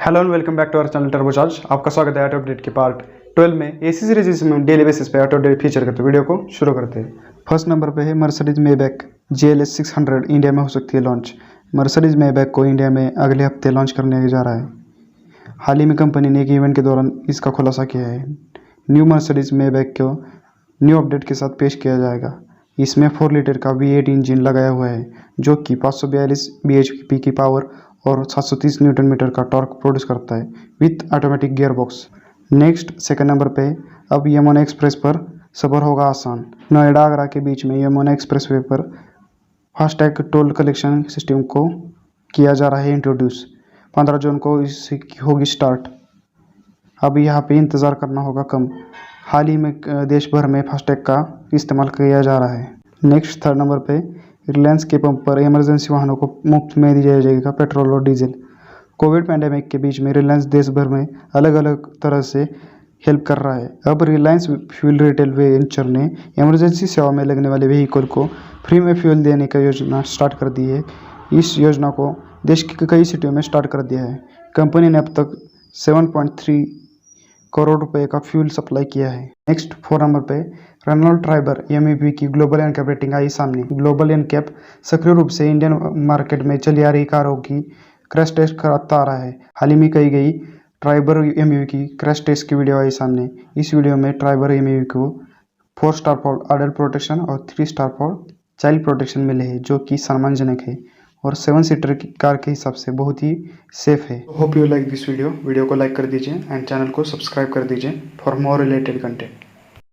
Hello and welcome back to our channel Turbocharge. आपका स्वागत है ऑटो अपडेट के पार्ट 12 में एसी सीरीज जिसमें डेली बेसिस पे ऑटो अपडेट फीचर करते वीडियो को शुरू करते हैं। फर्स्ट नंबर पे है मर्सिडीज मेबैक GLS 600 इंडिया में हो सकती है लॉन्च। मर्सिडीज मेबैक को इंडिया में अगले हफ्ते लॉन्च करने जा रहा है। हाल ही में कंपनी ने एक इवेंट के दौरान इसका खुलासा किया है। न्यू मर्सिडीज मेबैक को न्यू अपडेट के साथ पेश किया जाएगा। इसमें 4 लीटर का V8 इंजन लगाया हुआ है जो कि 542 bhp की पावर और 730 न्यूटन मीटर का टॉर्क प्रोड्यूस करता है with automatic gear box. Next second number पे अब यमुना एक्सप्रेस पर सफ़र होगा आसान। नोएडा आगरा के बीच में यमुना एक्सप्रेसवे पर फास्टैग टोल कलेक्शन सिस्टम को किया जा रहा है इंट्रोड्यूस। 15 जून को इसकी होगी स्टार्ट। अब यहाँ पे इंतज़ार करना होगा कम। हाल ही में देश भर में फास्टैग का इस्तेमाल किया जा रहा है। नेक्स्ट थर्ड नंबर पे रिलायंस के पंप पर इमरजेंसी वाहनों को मुफ्त में दिया जाएगा पेट्रोल और डीजल। कोविड पैंडेमिक के बीच में रिलायंस देश भर में अलग अलग तरह से हेल्प कर रहा है। अब रिलायंस फ्यूल रिटेल वेंचर ने इमरजेंसी सेवा में लगने वाले व्हीकल को फ्री में फ्यूल देने की योजना स्टार्ट कर दी है। इस योजना को देश की कई सिटियों में स्टार्ट कर दिया है। कंपनी ने अब तक 7.3 करोड़ रुपए का फ्यूल सप्लाई किया है। नेक्स्ट 4 नंबर पे रेनॉल्ट ट्राइबर MPV की ग्लोबल एनकैप रेटिंग आई सामने। ग्लोबल एनकैप सक्रिय रूप से इंडियन मार्केट में चली आ रही कारों की क्रैश टेस्ट कराता आ रहा है। हाल ही में कही गई ट्राइबर MPV की क्रैश टेस्ट की वीडियो आई सामने। इस वीडियो में ट्राइबर MPV को 4 स्टार फॉर अडल्ट प्रोटेक्शन और 3 स्टार फॉर चाइल्ड प्रोटेक्शन मिले हैं जो कि सम्मानजनक है और 7 सीटर की कार के हिसाब से बहुत ही सेफ है। Hope you like this video को लाइक कर दीजिए एंड चैनल को सब्सक्राइब कर दीजिए फॉर मोर रिलेटेड कंटेंट।